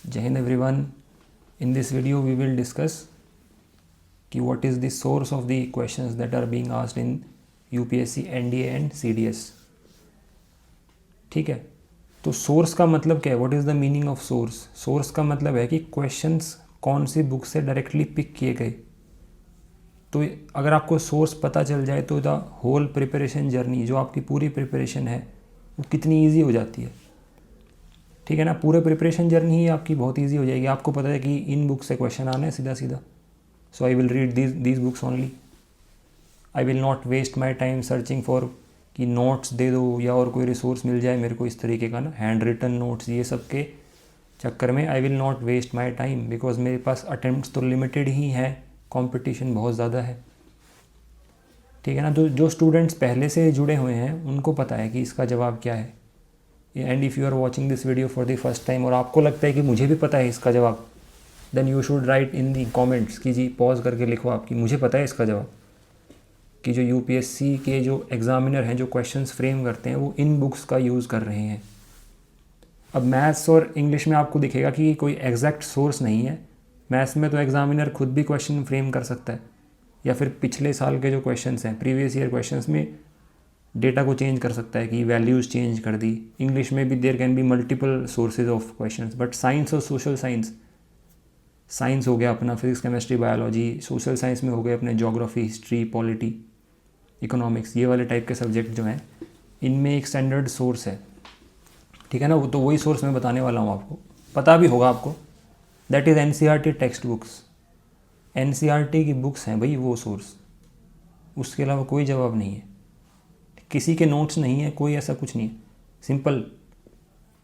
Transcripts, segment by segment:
Jai Hind everyone. In this video we will discuss what is the source of the questions that are being asked in UPSC, NDA and CDS. ठीक है, तो source का मतलब क्या है? What is the meaning of source? Source का मतलब है कि क्वेश्चंस कौन सी बुक से डायरेक्टली पिक किए गए। तो अगर आपको सोर्स पता चल जाए तो द होल प्रिपरेशन जर्नी, जो आपकी पूरी प्रिपरेशन है, वो कितनी ईजी हो जाती है। ठीक है ना, पूरे प्रिपरेशन जर्नी ही आपकी बहुत ईजी हो जाएगी। आपको पता है कि इन बुक से क्वेश्चन आना है सीधा सीधा। So I will read these books only. I will not waste my time searching for कि नोट्स दे दो या और कोई रिसोर्स मिल जाए मेरे को इस तरीके का ना, हैंड रिटन नोट्स, ये सब के चक्कर में I will not waste my time, because मेरे पास अटेम्प्ट्स तो लिमिटेड ही हैं, कंपटीशन बहुत ज़्यादा है। ठीक है ना, तो जो स्टूडेंट्स पहले से जुड़े हुए हैं उनको पता है कि इसका जवाब क्या है। And if you are watching this video for the first time और आपको लगता है कि मुझे भी पता है इसका जवाब, then you should write in the comments कि जी पॉज करके लिखो आपकी मुझे पता है इसका जवाब, कि जो यूपीएससी के जो एग्जामिनर हैं जो क्वेश्चंस फ्रेम करते हैं वो इन बुक्स का यूज़ कर रहे हैं। अब मैथ्स और इंग्लिश में आपको दिखेगा कि कोई एग्जैक्ट सोर्स नहीं है। मैथ्स में तो एग्जामिनर खुद भी क्वेश्चन फ्रेम कर सकता है, या फिर पिछले साल के जो क्वेश्चंस हैं, प्रीवियस ईयर क्वेश्चंस में डेटा को चेंज कर सकता है कि वैल्यूज़ चेंज कर दी। इंग्लिश में भी there can be multiple sources of questions, but science और सोशल साइंस, साइंस हो गया अपना physics chemistry biology, social science में हो गए अपने ज्योग्राफी, हिस्ट्री, पॉलिटी, इकोनॉमिक्स, ये वाले टाइप के सब्जेक्ट जो हैं इनमें एक स्टैंडर्ड सोर्स है। ठीक है ना, वो तो वही सोर्स मैं बताने वाला हूँ, आपको पता भी होगा आपको। That is NCERT text books. NCERT की बुक्स हैं भाई वो सोर्स, उसके अलावा कोई जवाब नहीं है। किसी के नोट्स नहीं है, कोई ऐसा कुछ नहीं है, सिंपल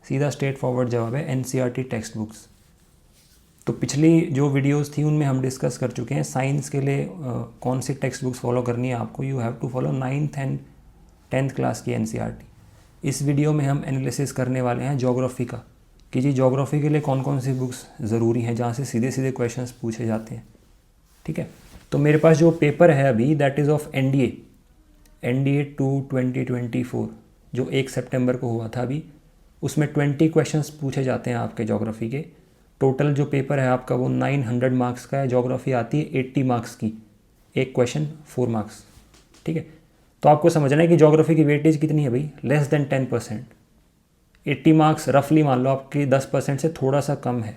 सीधा स्ट्रेट फॉरवर्ड जवाब है NCERT टेक्स्ट बुक्स। तो पिछली जो वीडियोस थी उनमें हम डिस्कस कर चुके हैं साइंस के लिए कौन सी टेक्स्ट बुक्स फॉलो करनी है आपको। You have to follow 9th and 10th class की NCERT। इस वीडियो में हम एनालिसिस करने वाले हैं ज्योग्राफी का, कि जी ज्योग्राफी के लिए कौन कौन सी बुक्स ज़रूरी हैं जहाँ से सीधे सीधे क्वेश्चंस पूछे जाते हैं। ठीक है, तो मेरे पास जो पेपर है अभी दैट इज़ ऑफ NDA 2 2024, जो 1 सितंबर को हुआ था अभी। उसमें 20 क्वेश्चंस पूछे जाते हैं आपके ज्योग्राफी के। टोटल जो पेपर है आपका वो 900 मार्क्स का है। ज्योग्राफी आती है 80 मार्क्स की, एक क्वेश्चन 4 मार्क्स। ठीक है, तो आपको समझना है कि ज्योग्राफी की वेटेज कितनी है भाई, लेस देन 10%। 80 मार्क्स रफली मान लो आपकी 10% से थोड़ा सा कम है।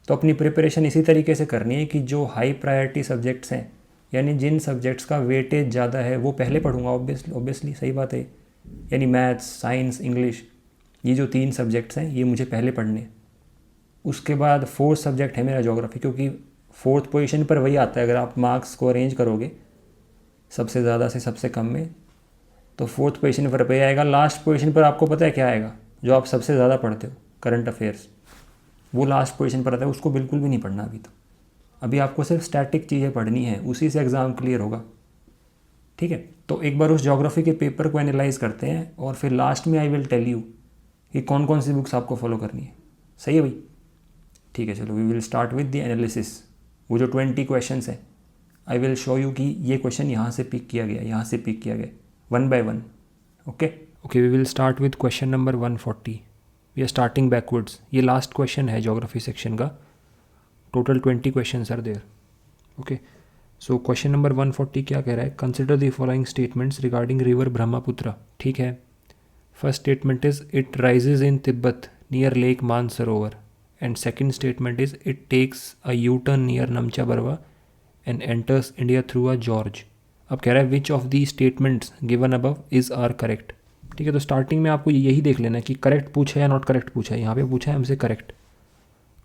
तो अपनी प्रिपरेशन इसी तरीके से करनी है कि जो हाई प्रायोरिटी सब्जेक्ट्स हैं, यानी जिन सब्जेक्ट्स का वेटेज ज़्यादा है वो पहले पढ़ूंगा। ऑब्वियसली सही बात है, यानी मैथ्स, साइंस, इंग्लिश, ये जो 3 सब्जेक्ट्स हैं ये मुझे पहले पढ़ने हैं। उसके बाद 4th सब्जेक्ट है मेरा ज्योग्राफी, क्योंकि 4th पोजीशन पर वही आता है। अगर आप मार्क्स को अरेंज करोगे सबसे ज़्यादा से सबसे कम में, तो 4th पोजीशन पर वही आएगा। लास्ट पोजीशन पर आपको पता है क्या आएगा, जो आप सबसे ज़्यादा पढ़ते हो, करंट अफेयर्स, वो लास्ट पोजीशन पर आता है। उसको बिल्कुल भी नहीं पढ़ना अभी। तो अभी आपको सिर्फ स्टैटिक चीज़ें पढ़नी है, उसी से एग्ज़ाम क्लियर होगा। ठीक है, तो एक बार उस ज्योग्राफी के पेपर को एनालाइज करते हैं और फिर लास्ट में आई विल टेल यू कि कौन कौन सी बुक्स आपको फॉलो करनी है। सही है भाई? ठीक है, चलो we will start with the analysis. वो जो 20 क्वेश्चंस हैं आई विल शो यू कि ये क्वेश्चन यहाँ से पिक किया गया, यहाँ से पिक किया गया, 1 by 1। Okay, we will start with question number 140। We are starting backwards. ये लास्ट क्वेश्चन है ज्योग्राफी सेक्शन का। Total 20 question are there. Okay, so question number 140 क्या कह रहा है? Consider the following statements regarding river Brahmaputra. ठीक है, first statement is it rises in Tibet near lake Mansarovar, and second statement is it takes a U turn near Namcha Barwa and enters India through a gorge. अब कह रहा है which of the statements given above is are correct. ठीक है, तो starting में आपको यही देख लेना है कि करेक्ट पूछा है या नॉट करेक्ट पूछा है। यहाँ पे पूछा है हमसे करेक्ट,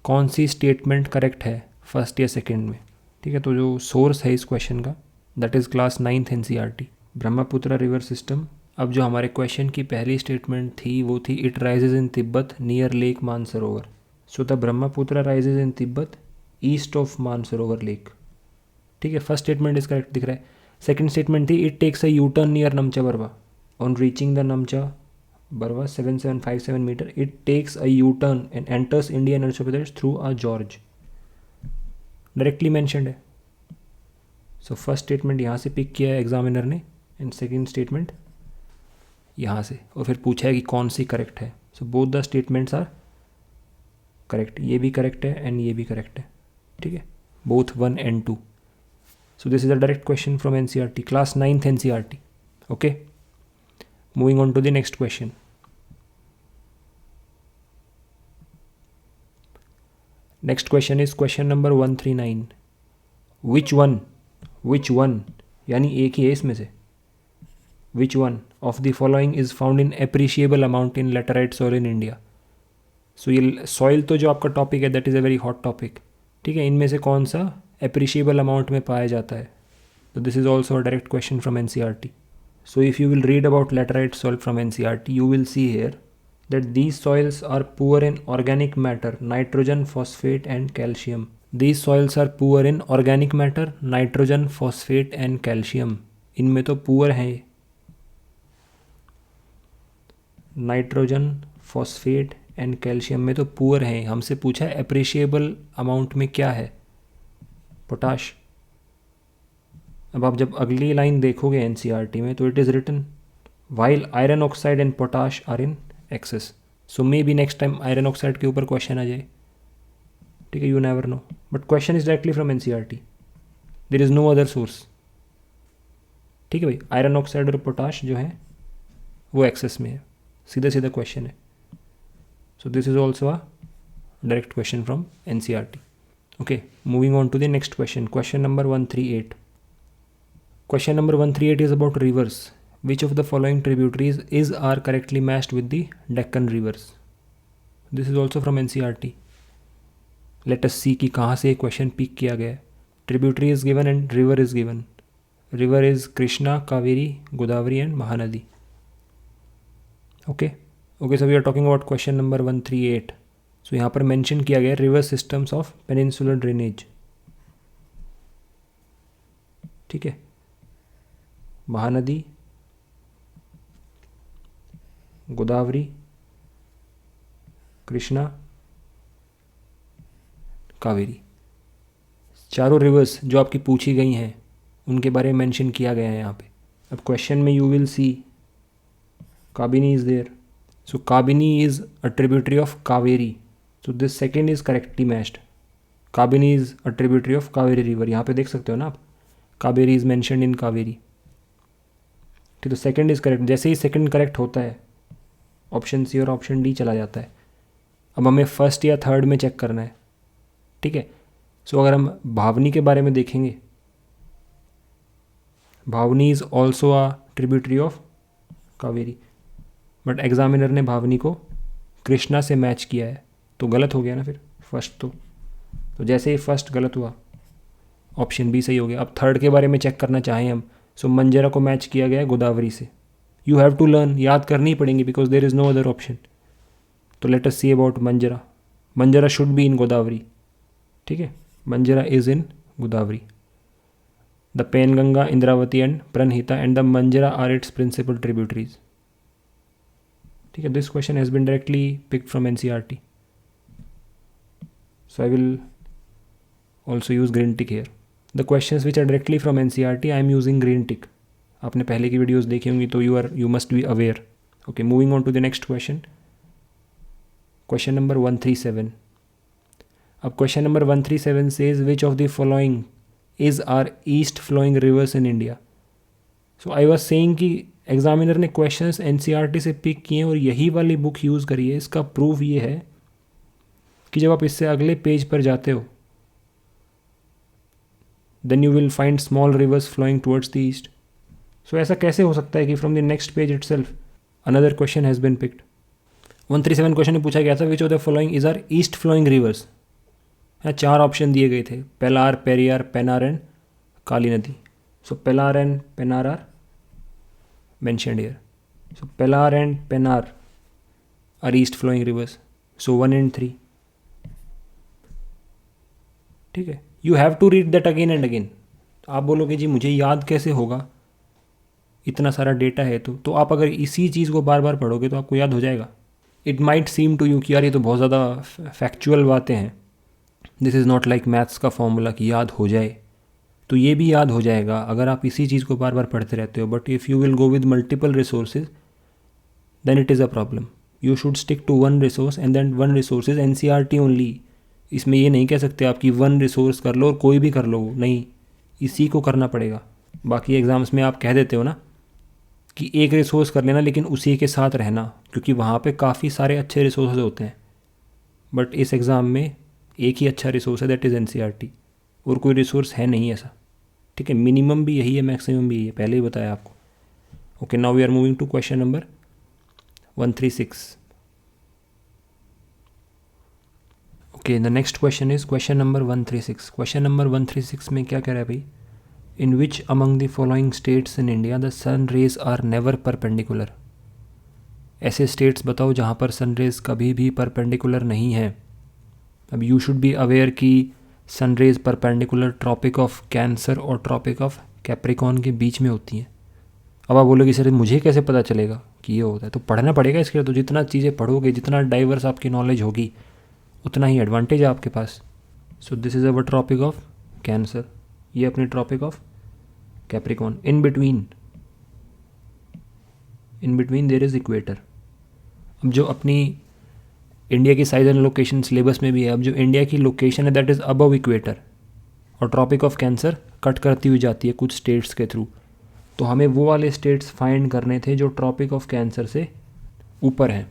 कौन सी स्टेटमेंट करेक्ट है फर्स्ट या सेकेंड में। ठीक है, तो जो सोर्स है इस क्वेश्चन का that is class 9th NCERT, Brahmaputra river system. अब जो हमारे क्वेश्चन की पहली स्टेटमेंट थी वो थी it rises in Tibet near lake Mansarovar. So the Brahmaputra rises in Tibet east of Mansarovar lake. ठीक है, फर्स्ट स्टेटमेंट इज करेक्ट दिख रहा है। सेकेंड स्टेटमेंट थी it takes a U turn near Namcha Barwa on reaching the Namcha Barwa 7757 metre it takes a U turn and enters India and Arunachal Pradesh through a gorge. Directly mentioned है। So first statement यहाँ से pick किया है examiner ने, and second statement यहाँ से, और फिर पूछा है कि कौन सी करेक्ट है। So both the statements are correct, ये भी करेक्ट है एंड ये भी करेक्ट है, ठीक है, both 1 and 2. So this is a direct question from NCERT, class 9th NCERT. Okay, moving on to the next question. Next question is question number 139. Which one यानी एक ही है इसमें से, which one of the following is found in appreciable amount in laterite soil in India? So ये soil तो जो आपका topic है, that is a very hot topic, ठीक है, इनमें से कौन सा appreciable amount में पाया जाता है? So this is also a direct question from NCERT. So if you will read about laterite soil from NCERT, you will see here that these soils are poor in organic matter, nitrogen, phosphate and calcium. These soils are poor in organic matter, nitrogen, phosphate and calcium. इनमें तो poor हैं, nitrogen, phosphate and calcium में तो poor हैं. हमसे पूछा है appreciable amount में क्या है, पोटाश. अब आप जब अगली लाइन देखोगे एनसीईआरटी में तो it is written while iron oxide and potash are in excess. So may be next time iron oxide के ऊपर क्वेश्चन आ जाए, ठीक है, you never know, but question is directly from NCERT, there is no other source, ठीक है भाई. Iron oxide और पोटाश जो है वो एक्सेस में है, सीधा सीधा क्वेश्चन है. So this is also a direct question from NCERT. Okay, moving on to the next question, question number 138. Question number 138 is about rivers. Which of the following tributaries are correctly matched with the Deccan rivers? This is also from NCERT. Let us see कि कहाँ से question pick किया गया है. Tributary is given and river is given. River is Krishna, Kaveri, Godavari and Mahanadi. Okay. Okay, so we are talking about question number 138. So यहाँ पर mention किया गया river systems of peninsular drainage. ठीक है, महानदी, गोदावरी, कृष्णा, कावेरी, चारों रिवर्स जो आपकी पूछी गई हैं उनके बारे में मेंशन किया गया है यहाँ पे. अब क्वेश्चन में you will see Kabini is there. So Kabini is a tributary of Kaveri. So this second is correctly matched. Kabini is a tributary of Kaveri river. यहाँ पे देख सकते हो ना आप, Kaveri is mentioned in Kaveri. ठीक, तो सेकंड इज करेक्ट. जैसे ही सेकंड करेक्ट होता है ऑप्शन सी और ऑप्शन डी चला जाता है. अब हमें फर्स्ट या थर्ड में चेक करना है, ठीक है. सो अगर हम भावनी के बारे में देखेंगे, Bhavani is also a tributary of Kaveri, but examiner ने भावनी को कृष्णा से मैच किया है तो गलत हो गया ना फिर फर्स्ट. तो जैसे ही फर्स्ट गलत हुआ ऑप्शन बी सही हो गया. अब थर्ड के बारे में चेक करना चाहें हम, सो मंजरा को मैच किया गया है गोदावरी से. यू हैव टू लर्न, याद करनी पड़ेंगी because there is no other option. तो let us see about Manjra. Manjra should be in Godavari, ठीक है, Manjra is in Godavari. The Penganga, Indravati and Pranhita and the Manjra are its principal tributaries. ठीक है, this question has been directly picked from NCERT. So I will also use green tick here. The questions which are directly from NCERT I am using green tick. आपने पहले की videos देखी होंगी तो you must be aware. Okay, moving on to the next question, question number 137. अब question number 137 says which of the following is are east flowing rivers in India. So I was saying कि examiner ने questions NCERT से pick किए और यही वाली book use करी है. इसका प्रूफ ये है कि जब आप इससे अगले पेज पर जाते हो then you will find small rivers flowing towards the east. So ऐसा कैसे हो सकता है कि from the next page itself another question has been picked. 137 question में पूछा गया था which of the following is our east flowing rivers. यहाँ 4 ऑप्शन दिए गए थे, पेलार, पेरियार, पेनार एंड काली नदी. So Palar and Penar are mentioned here. So Palar and Penar are east flowing rivers. So 1 and 3. ठीक है, you have to read that again and again. आप बोलोगे जी मुझे याद कैसे होगा, इतना सारा डेटा है. तो आप अगर इसी चीज़ को बार बार पढ़ोगे तो आपको याद हो जाएगा. It might seem to you कि यार ये तो बहुत ज़्यादा फैक्चुअल बातें हैं. This is not like maths का फॉर्मूला कि याद हो जाए. तो ये भी याद हो जाएगा अगर आप इसी चीज़ को बार बार पढ़ते रहते हो. But if you will go with multiple resources then it is a problem. You should stick to one resource and then one resource is NCERT only. इसमें ये नहीं कह सकते आप कि वन रिसोर्स कर लो और कोई भी कर लो, नहीं, इसी को करना पड़ेगा। बाकी एग्ज़ाम्स में आप कह देते हो ना कि एक रिसोर्स कर लेना लेकिन उसी के साथ रहना, क्योंकि वहाँ पे काफ़ी सारे अच्छे रिसोर्स होते हैं, बट इस एग्ज़ाम में एक ही अच्छा रिसोर्स है, दैट इज़ NCERT, और कोई रिसोर्स है नहीं ऐसा। ठीक है, मिनिमम भी यही है, मैक्सिमम भी यही है, पहले ही बताया आपको। Okay, now we are moving to question number 136। Okay, the next question is question number 136। Question number 136 में क्या कह रहा है भाई, in which among the following states in India the sun rays are never perpendicular. ऐसे states बताओ जहाँ पर सन रेज कभी भी परपेंडिकुलर नहीं है। अब यू शुड बी अवेयर कि sun rays perpendicular tropic of cancer और ट्रॉपिक ऑफ कैप्रिकॉन के बीच में होती हैं। अब आप बोलोगे सर मुझे कैसे पता चलेगा कि ये होता है, तो पढ़ना पड़ेगा इसके लिए। तो जितना चीज़ें पढ़ोगे, जितना डाइवर्स आपकी नॉलेज होगी, उतना ही एडवांटेज है आपके पास। So this is our tropic of cancer, ये अपनी tropic of Capricorn. In between there is equator. अब जो अपनी इंडिया की साइज एंड लोकेशन सिलेबस में भी है, अब जो इंडिया की लोकेशन है दैट इज़ अबव इक्वेटर, और ट्रॉपिक ऑफ कैंसर कट करती हुई जाती है कुछ स्टेट्स के थ्रू। तो हमें वो वाले स्टेट्स फाइंड करने थे जो ट्रॉपिक ऑफ कैंसर से ऊपर हैं,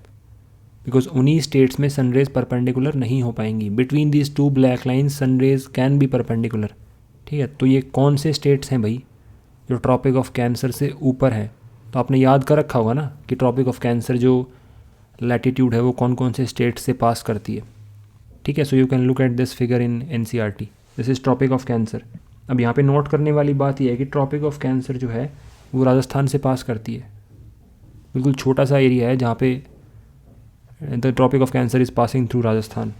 बिकॉज उन्हीं स्टेट्स में सनरेज परपेंडिकुलर नहीं हो पाएंगी। Between these two black lines sun rays can be perpendicular. ठीक है, तो ये कौन से स्टेट्स हैं भाई जो ट्रॉपिक ऑफ कैंसर से ऊपर हैं? तो आपने याद कर रखा होगा ना कि ट्रॉपिक ऑफ कैंसर जो लैटिट्यूड है वो कौन कौन से स्टेट से पास करती है। ठीक है, so you can look at this figure in NCERT। This is tropic of cancer. अब यहाँ पे नोट करने वाली बात यह है कि ट्रॉपिक ऑफ कैंसर जो है वो राजस्थान से पास करती है। बिल्कुल छोटा सा एरिया है जहाँ पे the tropic of cancer is passing through Rajasthan.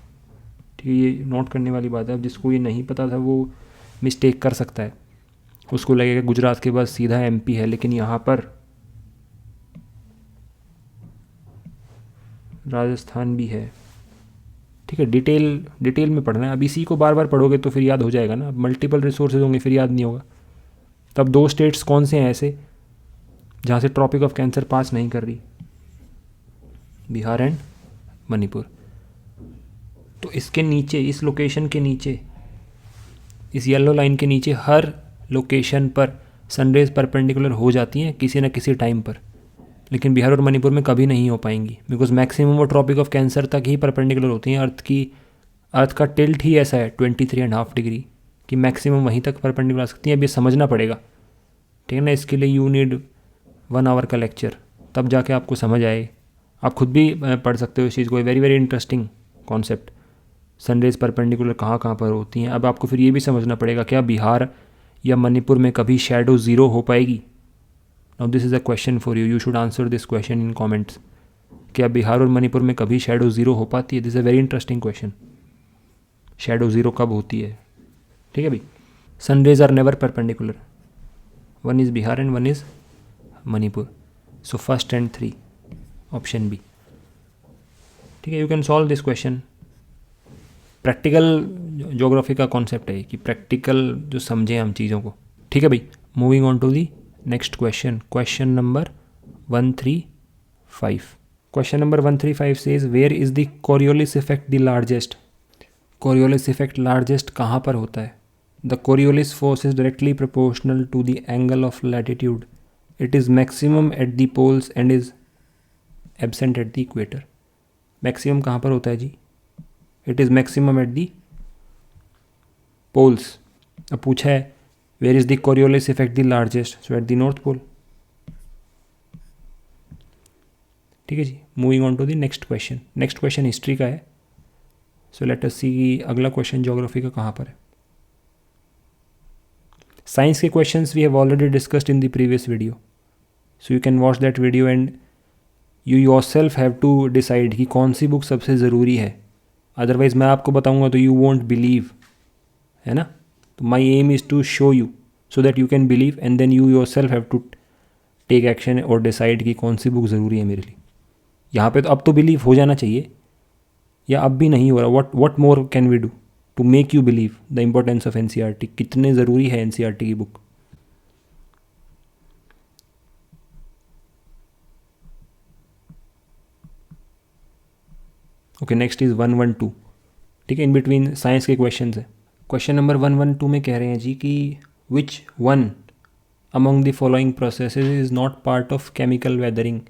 ठीक है, ये नोट करने वाली बात है। अब जिसको ये नहीं पता था वो मिस्टेक कर सकता है, उसको लगेगा गुजरात के बाद सीधा MP है, लेकिन यहाँ पर राजस्थान भी है। ठीक है, डिटेल में पढ़ना है। अब इसी को बार बार पढ़ोगे तो फिर याद हो जाएगा ना। मल्टीपल रिसोर्सेज होंगे फिर याद नहीं होगा। तब दो स्टेट्स कौन से हैं ऐसे जहाँ से ट्रॉपिक ऑफ कैंसर पास नहीं कर रही? बिहार एंड मणिपुर। तो इसके नीचे, इस लोकेशन के नीचे, इस येलो लाइन के नीचे हर लोकेशन पर सनरेज परपेंडिकुलर हो जाती हैं किसी न किसी टाइम पर, लेकिन बिहार और मणिपुर में कभी नहीं हो पाएंगी, बिकॉज मैक्सिमम वो ट्रॉपिक ऑफ कैंसर तक ही परपेंडिकुलर होती हैं। अर्थ का टिल्ट ही ऐसा है 23.5 डिग्री कि मैक्सिमम वहीं तक परपेंडिकुलर आ सकती हैं। अब ये समझना पड़ेगा, ठीक है ना। इसके लिए यू नीड 1 आवर का लेक्चर, तब जाके आपको समझ आए। आप खुद भी पढ़ सकते हो इस चीज़ को। Very very interesting concept, sun rays perpendicular कहाँ कहाँ पर होती हैं। अब आपको फिर ये भी समझना पड़ेगा क्या बिहार या मणिपुर में कभी शैडो ज़ीरो हो पाएगी? Now this is a question for you, you should answer this question in comments. क्या बिहार और मणिपुर में कभी शैडो ज़ीरो हो पाती है? This is a very interesting question. Shadow zero कब होती है? ठीक है भाई। Sunrays are never perpendicular, one is Bihar and one is Manipur. So first and 3 option B. ठीक है, you can solve this question. Practical geography का कॉन्सेप्ट है कि प्रैक्टिकल जो समझें हम चीज़ों को। ठीक है भाई, moving on to the next question, question number 135। Question number 135 says where is the Coriolis effect the largest. Coriolis effect largest कहाँ पर होता है? The Coriolis force is directly proportional to the angle of latitude. It is maximum at the poles and is absent at the equator. Maximum कहाँ पर होता है जी? It is maximum at the poles. अब पूछा है where is the Coriolis effect the largest, so at the north pole. ठीक है जी, moving on to the next question. Next question history का है। सो लेट अस सी अगला क्वेश्चन ज्योग्राफी का कहाँ पर है। साइंस के questions we have already discussed in the previous video, so you can watch that video and you yourself have to decide कि कौन सी बुक सबसे ज़रूरी है। अदरवाइज मैं आपको बताऊंगा तो यू वोंट बिलीव, है ना। तो my aim is to show you so that you can believe and then you yourself have to take action और डिसाइड कि कौन सी बुक ज़रूरी है मेरे लिए। यहाँ पे तो अब तो बिलीव हो जाना चाहिए, या अब भी नहीं हो रहा। What more can we do to make you believe the importance of NCERT। कितने ज़रूरी है NCERT की बुक। ओके, नेक्स्ट इज़ 112, ठीक है, इन बिटवीन साइंस के क्वेश्चन है। क्वेश्चन नंबर 112 में कह रहे हैं जी कि which one among the following processes is not part of chemical weathering.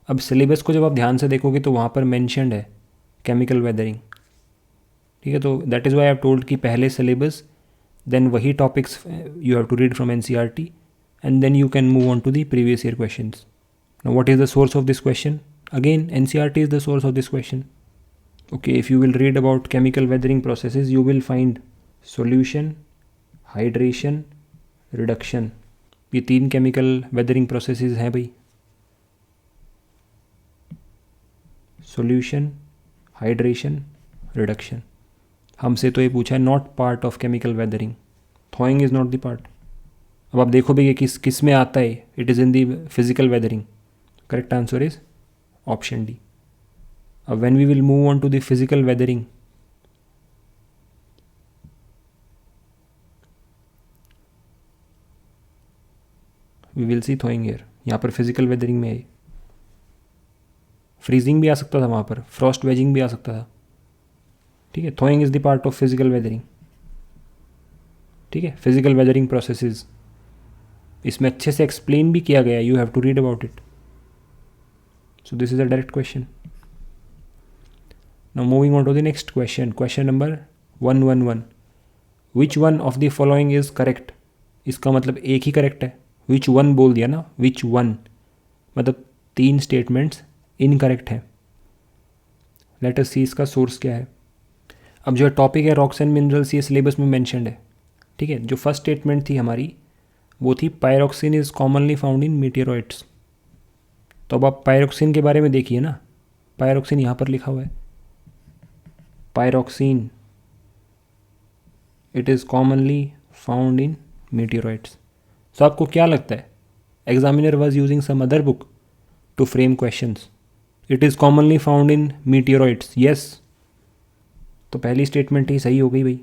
अब सिलेबस को जब आप ध्यान से देखोगे तो वहाँ पर मैंशनड है केमिकल वेदरिंग, ठीक है। तो that is why I have told कि पहले सिलेबस, देन वही topics you have to read from NCERT and then you can move on to the previous year questions. Now what is the source of this question? Again, NCERT is the source of this question. Okay, if you will read about chemical weathering processes, you will find solution, hydration, reduction. ये 3 chemical weathering processes हैं भाई। solution, hydration, reduction. हमसे तो ये पूछा है not part of chemical weathering. thawing is not the part. अब आप देखो भी कि किस में आता है, it is in the physical weathering. Correct answer is option D. अब when we will move on to the physical weathering, we will see thawing air. यहाँ पर फिजिकल वेदरिंग में है, फ्रीजिंग भी आ सकता था वहाँ पर, फ्रॉस्ट वेजिंग भी आ सकता था, ठीक है। थॉइंग is the part of physical weathering, ठीक है। फिजिकल वेदरिंग प्रोसेसेस इसमें अच्छे से एक्सप्लेन भी किया गया है, you have to read about it. So this is a direct question. Now moving on to the next question, question number 111, which one of the following is correct. इसका मतलब एक ही करेक्ट है, विच वन बोल दिया ना, which one मतलब 3 statements incorrect हैं। Late us सी इसका सोर्स क्या है। अब जो टॉपिक है रॉक्स एंड मिनरल्स, ये सिलेबस में मेंशन्ड है, ठीक है। जो फर्स्ट स्टेटमेंट थी हमारी वो थी pyroxene is commonly found in meteoroids. तो अब आप पायरोक्सिन के बारे में देखिए ना, पायरोक्सिन यहाँ पर लिखा हुआ है, pyroxene it is commonly found in meteoroids. तो आपको क्या लगता है, examiner was using some other book to frame questions. It is commonly found in meteoroids, yes. तो पहली स्टेटमेंट ही सही हो गई भाई,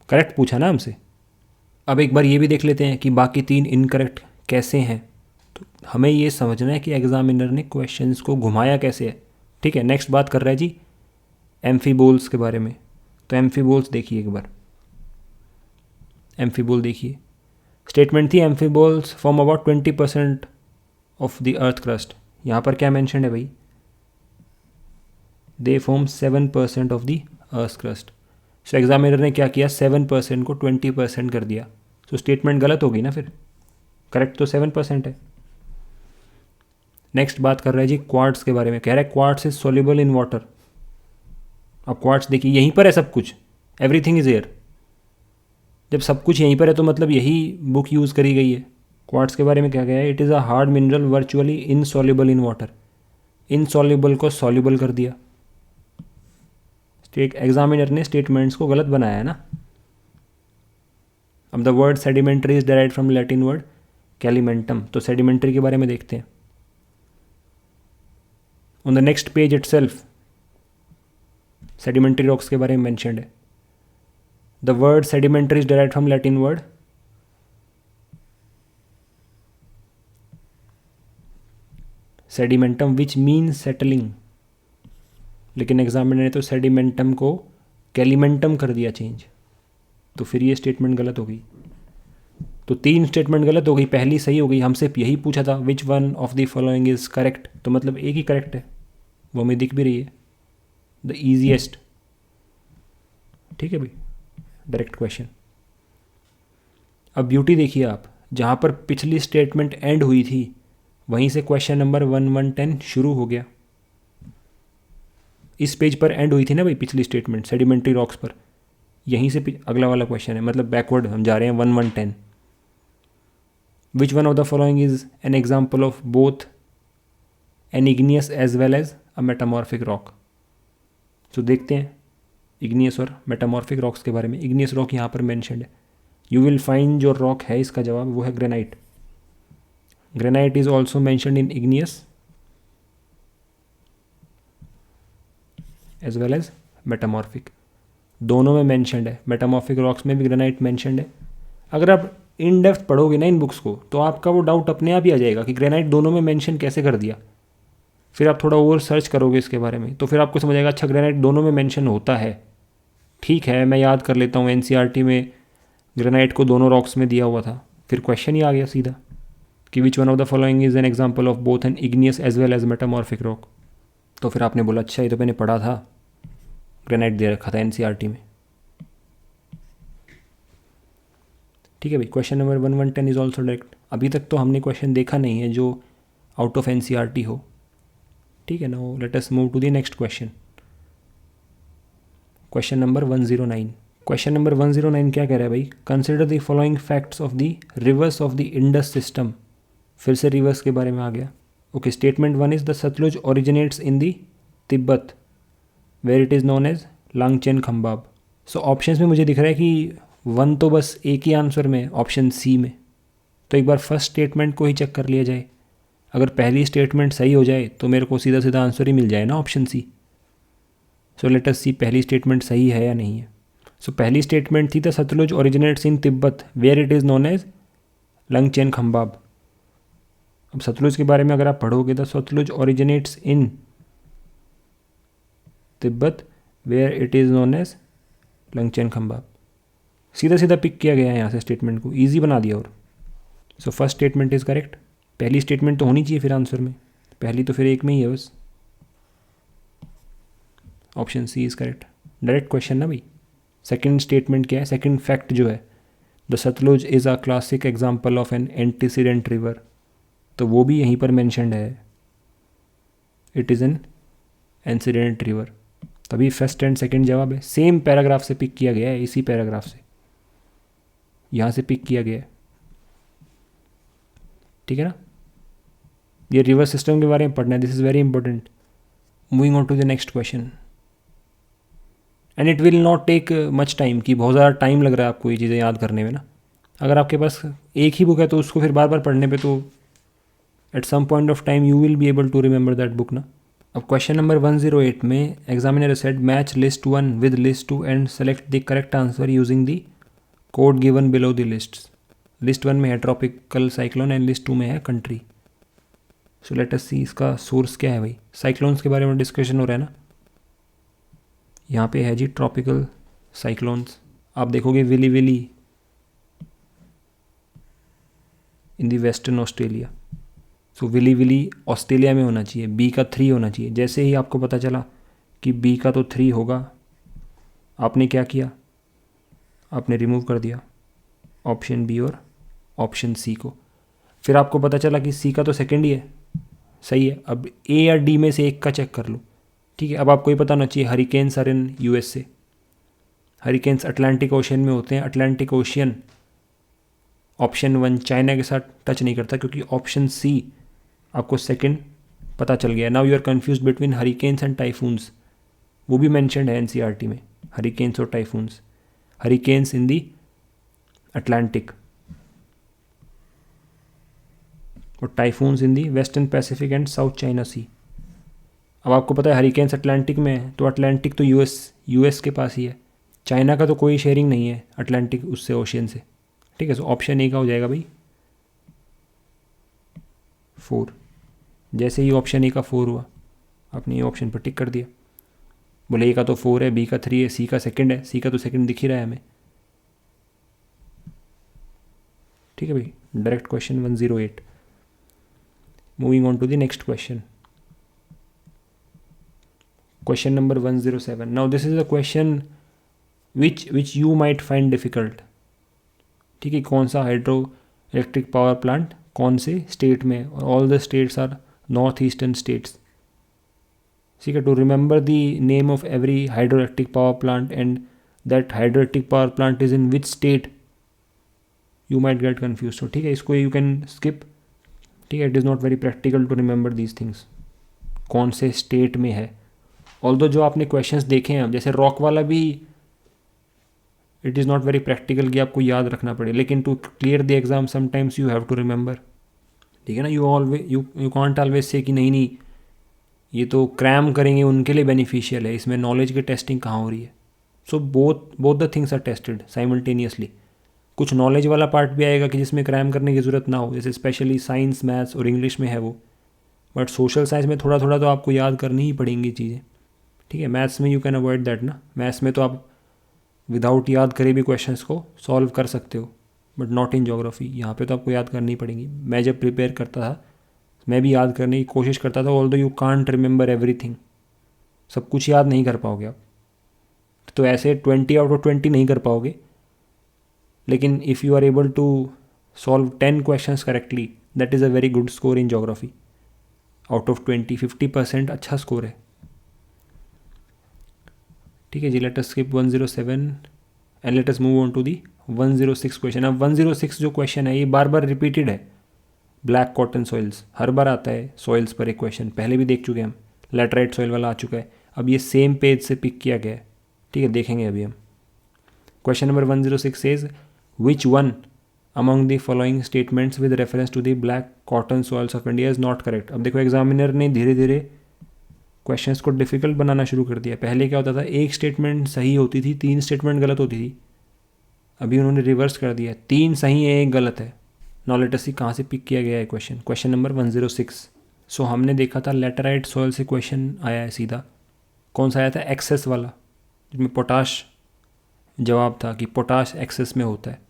करेक्ट पूछा ना हमसे। अब एक बार ये भी देख लेते हैं कि बाकी 3 इनकरेक्ट कैसे हैं। तो हमें ये समझना है कि एग्जामिनर ने क्वेश्चंस को घुमाया कैसे है, ठीक है। नेक्स्ट बात कर रहा है जी एम्फीबोल्स के बारे में। तो एम्फीबोल्स देखिए एक बार, एम्फीबोल देखिए। स्टेटमेंट थी amphiboles form about 20% of the earth crust. यहाँ पर क्या मेंशन है भाई, they form 7% of the earth crust. So examiner ने क्या किया, 7% को 20% कर दिया। सो स्टेटमेंट गलत होगी ना फिर, करेक्ट तो 7% है। नेक्स्ट बात कर रहा है जी क्वार्ट्स के बारे में, कह रहा है quartz is soluble in water. अब क्वार्ट्स देखिए यहीं पर है सब कुछ, एवरीथिंग इज एयर। जब सब कुछ यहीं पर है तो मतलब यही बुक यूज़ करी गई है। क्वार्ट्स के बारे में क्या गया है, it is a hard mineral virtually insoluble in water. Insoluble को सॉल्युबल कर दिया। एग्जामिनर ने स्टेटमेंट्स को गलत बनाया है ना। अब the word sedimentary is derived from Latin word calimentum. तो सेडिमेंट्री के बारे में देखते हैं। On the next page itself sedimentary rocks के बारे में मेंशन्ड है। The word sedimentary is derived from Latin word sedimentum which means settling, लेकिन एग्जामिनर ने तो सेडिमेंटम को कैलिमेंटम कर दिया चेंज। तो फिर ये स्टेटमेंट गलत हो गई। तो 3 स्टेटमेंट गलत हो गई, पहली सही हो गई। हमसे यही पूछा था विच one of the following is correct, तो मतलब एक ही करेक्ट है, वो हमें दिख भी रही है, द ईजीएस्ट, ठीक है भाई, डायरेक्ट क्वेश्चन। अब ब्यूटी देखिए आप, जहाँ पर पिछली स्टेटमेंट एंड हुई थी वहीं से क्वेश्चन नंबर 1110 शुरू हो गया। इस पेज पर एंड हुई थी ना भाई पिछली स्टेटमेंट सेडिमेंट्री रॉक्स पर, यहीं से अगला वाला क्वेश्चन है, मतलब बैकवर्ड हम जा रहे हैं 1110। Which one of the following is an example of both an igneous as well as a metamorphic rock. तो देखते हैं इग्नियस और मेटामॉर्फिक रॉक्स के बारे में। इग्नियस रॉक यहाँ पर मेंशन्ड है, यू विल फाइंड जो रॉक है इसका जवाब वो है granite. Granite is also mentioned in igneous as well as metamorphic, दोनों में मैंशनड है। मेटामॉर्फिक रॉक्स में भी ग्रेनाइट मैंशनड है। अगर आप इन डेप्थ पढ़ोगे ना इन बुक्स को तो आपका वो डाउट अपने आप ही आ जाएगा कि ग्रेनाइट दोनों में मेंशन कैसे कर दिया। फिर आप थोड़ा और सर्च करोगे इसके बारे में तो फिर आपको समझ आएगा अच्छा ग्रेनाइट दोनों में मेंशन होता है, ठीक है मैं याद कर लेता हूँ, एनसीईआरटी में ग्रेनाइट को दोनों रॉक्स में दिया हुआ था। फिर क्वेश्चन ही आ गया सीधा कि which one of the following is an example of both an igneous as well as metamorphic rock. तो फिर आपने बोला अच्छा ये तो मैंने पढ़ा था, ग्रेनाइट दे रखा था एनसीईआरटी में। ठीक है भाई, question number 1110 is also direct. अभी तक तो हमने क्वेश्चन देखा नहीं है जो आउट ऑफ एनसीईआरटी हो, ठीक है। Now let us move to the next question, question number 109। Question number 109 क्या कह रहा है भाई, consider the following facts of the rivers of the Indus system. फिर से रिवर्स के बारे में आ गया। Okay, statement 1 is the Sutlej originates in the Tibet where it is known as Langchen Khambab. So options में मुझे दिख रहा है कि 1 तो बस एक ही आंसर में, ऑप्शन सी में। तो एक बार फर्स्ट स्टेटमेंट को ही चेक कर लिया जाए, अगर पहली स्टेटमेंट सही हो जाए तो मेरे को सीधा सीधा आंसर ही मिल जाए ना, option C. So let us सी पहली स्टेटमेंट सही है या नहीं है। सो पहली स्टेटमेंट थी the Sutlej originates in Tibet where it is known as Langchen Khambab. अब सतलुज के बारे में अगर आप पढ़ोगे the Sutlej originates in Tibet where it is known as Langchen Khambab. सीधा सीधा पिक किया गया है यहाँ से स्टेटमेंट को, ईजी बना दिया। और so first statement is correct. पहली स्टेटमेंट तो होनी चाहिए फिर आंसर में, पहली तो फिर एक में ही है बस। Option C is correct, direct question ना भाई। सेकंड स्टेटमेंट क्या है, सेकंड फैक्ट जो है, the Sutlej is a classic example of an antecedent river, तो वो भी यहीं पर मैंशनड है, it is an antecedent river. तभी फर्स्ट एंड सेकंड जवाब है, सेम पैराग्राफ से पिक किया गया है, इसी पैराग्राफ से यहाँ से पिक किया गया है, ठीक है ना। ये रिवर सिस्टम के बारे में पढ़ना है, this is very important. Moving on to the next question, and it will not take much time, कि बहुत ज़्यादा टाइम लग रहा है आपको ये चीज़ें याद करने में ना। अगर आपके पास एक ही बुक है तो उसको फिर बार बार पढ़ने पे तो at some point of time you will be able to remember that book ना। अब क्वेश्चन नंबर 108 में examiner said match list 1 with list 2 and select the correct answer using the code given below the lists. List 1 में है tropical cyclone and list 2 में है country. So let us सी इसका source क्या है भाई। साइक्लोन्स के बारे में डिस्कशन हो रहा है ना, यहाँ पे है जी ट्रॉपिकल साइक्लोन्स। आप देखोगे willy willy in the western Australia. So willy willy Australia में होना चाहिए, बी का 3 होना चाहिए। जैसे ही आपको पता चला कि बी का तो 3 होगा, आपने क्या किया, आपने रिमूव कर दिया ऑप्शन बी और ऑप्शन सी को। फिर आपको पता चला कि सी का तो सेकंड ही है, सही है। अब ए या डी में से एक का चेक कर लो, ठीक है। अब आपको ये पता होना चाहिए hurricanes are in USA, hurricanes Atlantic ocean में होते हैं। अटलांटिक ओशियन ऑप्शन 1 चाइना के साथ टच नहीं करता, क्योंकि ऑप्शन सी आपको सेकंड पता चल गया। Now you are confuse between hurricanes and typhoons, वो भी मैंशनड है एनसीईआरटी में, हरिकेन्स और typhoons. Hurricanes in the Atlantic और typhoons in the western Pacific and South China Sea. अब आपको पता है हरिकेन्स अटलांटिक में है, तो अटलांटिक तो यूएस के पास ही है। चाइना का तो कोई शेयरिंग नहीं है अटलांटिक उससे, ओशियन से, ठीक है। सो ऑप्शन ए का हो जाएगा भाई 4। जैसे ही ऑप्शन ए का 4 हुआ, आपने ये ऑप्शन पर टिक कर दिया। बोले ए का तो 4 है, बी का 3 है, सी का सेकंड है। सी का तो सेकंड दिख ही रहा है हमें, ठीक है भाई। Direct question 108। Moving on to the next question, question number 107। Now this is a question which you might find difficult, ठीक है। कौन सा हाइड्रो इलेक्ट्रिक पावर प्लांट कौन से स्टेट में, और all the states are north eastern states, ठीक है। To remember the name of every hydro electric power plant and that hydro electric power plant is in which state, you might get confuse. तो ठीक है, इसको you can skip, ठीक है। It is not very practical to remember these things, कौन से state में है। ऑल्दो जो आपने क्वेश्चंस देखे हैं, जैसे रॉक वाला भी, it is not very practical कि आपको याद रखना पड़े, लेकिन to clear the exam sometimes you have to remember, ठीक है ना। यू कॉन्ट ऑलवेज से कि नहीं नहीं ये तो क्रैम करेंगे उनके लिए बेनिफिशियल है, इसमें नॉलेज की टेस्टिंग कहाँ हो रही है। So both the things are tested simultaneously. कुछ नॉलेज वाला पार्ट भी आएगा कि जिसमें क्रैम करने की ज़रूरत ना हो, जैसे स्पेशली साइंस मैथ्स और इंग्लिश में है वो, बट सोशल साइंस में थोड़ा थोड़ा तो आपको याद करनी ही पड़ेंगी चीज़ें, ठीक है। मैथ्स में यू कैन अवॉइड दैट ना, मैथ्स में तो आप विदाउट याद करे भी क्वेश्चंस को सॉल्व कर सकते हो, बट नॉट इन ज्योग्राफी। यहाँ पे तो आपको याद करनी पड़ेगी। मैं जब प्रिपेयर करता था मैं भी याद करने की कोशिश करता था, although you can't remember everything, सब कुछ याद नहीं कर पाओगे आप, तो ऐसे 20 out of 20 नहीं कर पाओगे। लेकिन if you are able to solve 10 questions correctly, that is a very good score in geography. Out of 20 50% अच्छा स्कोर है, ठीक है जी। Let us skip 107 and let us move on to the 106 question. अब 106 जो क्वेश्चन है ये बार बार रिपीटेड है। ब्लैक कॉटन सॉइल्स हर बार आता है, सॉइल्स पर एक क्वेश्चन पहले भी देख चुके हैं हम, लैटराइट सॉइल वाला आ चुका है। अब ये सेम पेज से पिक किया गया है, ठीक है, देखेंगे अभी हम। Question number 106 says which one among the following statements with reference to the black cotton soils of India is not correct. अब देखो एग्जामिनर ने धीरे धीरे क्वेश्चंस को डिफ़िकल्ट बनाना शुरू कर दिया। पहले क्या होता था, एक स्टेटमेंट सही होती थी, 3 स्टेटमेंट गलत होती थी। अभी उन्होंने रिवर्स कर दिया, 3 सही है 1 गलत है। नाउ लेट अस सी कहाँ से पिक किया गया है क्वेश्चन। Question number 106। सो हमने देखा था लैटेराइट सॉइल से क्वेश्चन आया है सीधा। कौन सा आया था, एक्सेस वाला, जिसमें पोटाश जवाब था कि पोटाश एक्सेस में होता है।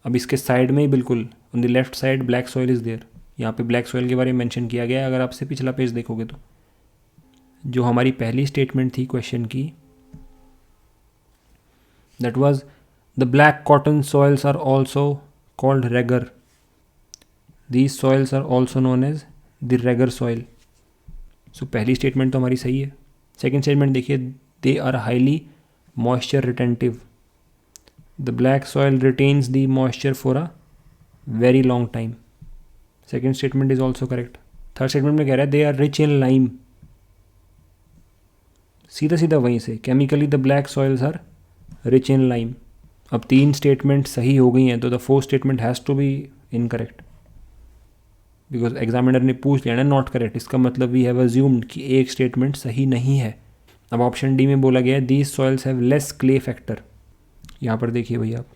अब इसके साइड में ही बिल्कुल on the left side black soil is there, यहाँ पे ब्लैक सॉइल के बारे में मेंशन किया गया है। अगर आपसे पिछला पेज देखोगे तो जो हमारी पहली स्टेटमेंट थी क्वेश्चन की, that was the black cotton soils are also called regur, these soils are also known as the regur soil. So पहली स्टेटमेंट तो हमारी सही है। सेकेंड स्टेटमेंट देखिए, they are highly moisture retentive, the black soil retains the moisture for a very long time. Second statement is also correct. Third statement में कह रहा है they are rich in lime, सीधा सीधा वहीं से, chemically the black soils are rich in lime. अब 3 statement सही हो गई हैं तो the 4th statement has to be incorrect, because examiner ने पूछ लिया ना नॉट करेक्ट, इसका मतलब वी हैव अज्यूम्ड कि एक स्टेटमेंट सही नहीं है। अब ऑप्शन डी में बोला गया है these soils have less clay factor. यहाँ पर देखिए भैया आप,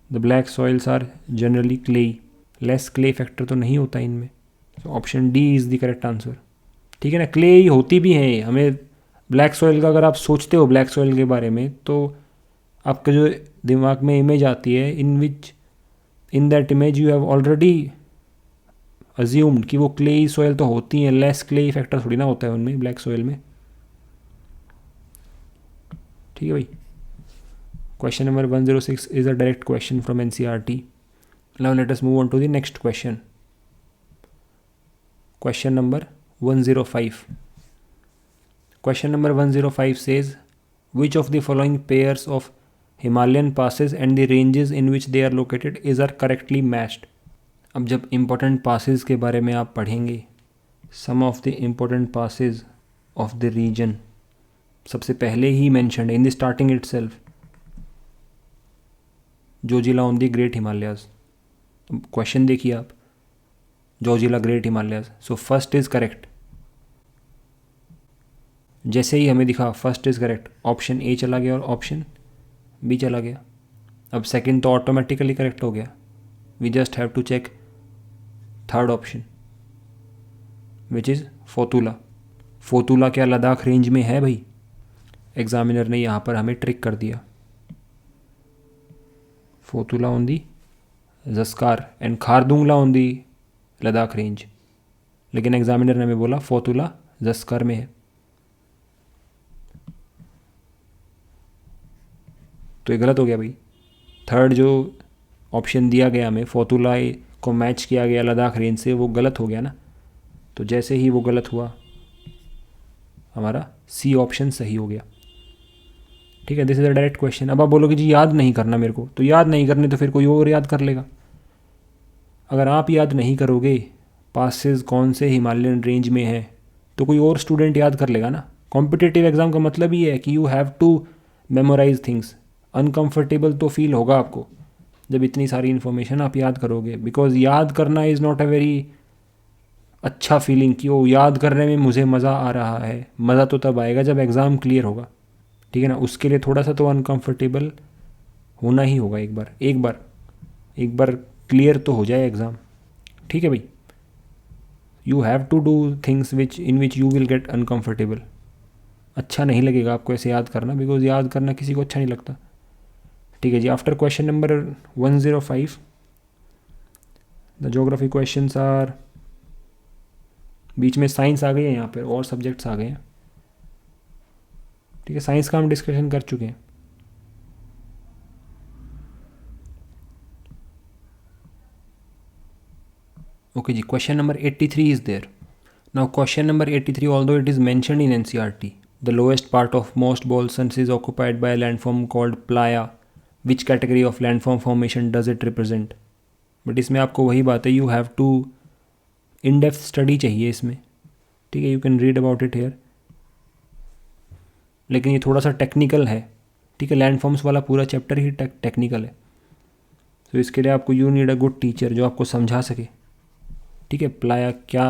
the black soils are generally clayey, less clay factor तो नहीं होता इनमें। तो option D is the correct answer, ठीक है ना। क्ले ही होती भी हैं हमें ब्लैक सॉइल का, अगर आप सोचते हो ब्लैक सॉइल के बारे में तो आपके जो दिमाग में इमेज आती है, in that image you have already assumed कि वो क्लेई सॉइल तो होती हैं, लेस क्लेई फैक्टर थोड़ी ना होता है उनमें ब्लैक सॉइल में, ठीक है भाई। Question number 106 is a direct question from NCERT। Now let us move on to the next question. Question number 105। Question number 105 says, which of the following pairs of Himalayan passes and the ranges in which they are located are correctly matched? अब जब important passes के बारे में आप पढ़ेंगे, some of the important passes of the region सबसे पहले ही mentioned in the starting itself, Zoji La on the Great Himalayas। Question देखिए आप, Zoji La great Himalayas, so first is correct. जैसे ही हमें दिखा first is correct, option A चला गया और ऑप्शन बी चला गया। अब सेकंड तो ऑटोमेटिकली करेक्ट हो गया, we just have to check third option which is Fotula. Fotula क्या लद्दाख रेंज में है भाई? एग्जामिनर ने यहाँ पर हमें ट्रिक कर दिया। Fotula on the Zanskar and Khardungla on the Ladakh range, लेकिन एग्जामिनर ने हमें बोला फोतुला जस्कर में है। तो ये गलत हो गया भाई। थर्ड जो ऑप्शन दिया गया हमें, फोतुला को मैच किया गया लद्दाख रेंज से, वो गलत हो गया ना। तो जैसे ही वो गलत हुआ, हमारा सी ऑप्शन सही हो गया, ठीक है। This is a direct question. अब आप बोलोगे जी याद नहीं करना मेरे को, तो याद नहीं करने तो फिर कोई और याद कर लेगा। अगर आप याद नहीं करोगे पासेस कौन से हिमालयन रेंज में है, तो कोई और स्टूडेंट याद कर लेगा ना। कॉम्पिटिटिव एग्ज़ाम का मतलब ही है कि you have to memorise things. Uncomfortable तो फील होगा आपको जब इतनी सारी इन्फॉर्मेशन आप याद करोगे, बिकॉज याद करना इज़ नॉट अ वेरी अच्छा फीलिंग कि वो याद करने में मुझे मज़ा आ रहा है। मज़ा तो तब आएगा जब एग्ज़ाम क्लियर होगा, ठीक है ना। उसके लिए थोड़ा सा तो अनकम्फर्टेबल होना ही होगा। एक बार क्लियर तो हो जाए एग्ज़ाम, ठीक है भाई। You have to do things in which you will get uncomfortable. अच्छा नहीं लगेगा आपको ऐसे याद करना, बिकॉज याद करना किसी को अच्छा नहीं लगता. ठीक है जी. After question number 105 the geography questions are, बीच में साइंस आ गई है, यहाँ पर और सब्जेक्ट्स आ गए हैं. ठीक है, साइंस का हम डिस्कशन कर चुके हैं. ओके जी. Question number 83 is there. Now question number 83, although it is mentioned in NCERT, the lowest part of most bolsons is occupied by a landform called playa. Which category of landform formation does it represent? But इसमें आपको वही बात है, you have to in depth study चाहिए इसमें. ठीक है, you can read about it here, लेकिन ये थोड़ा सा टेक्निकल है. ठीक है, लैंडफॉर्म्स वाला पूरा चैप्टर ही टेक्निकल है. तो इसके लिए आपको you need a good teacher जो आपको समझा सके. ठीक है, प्लाया क्या,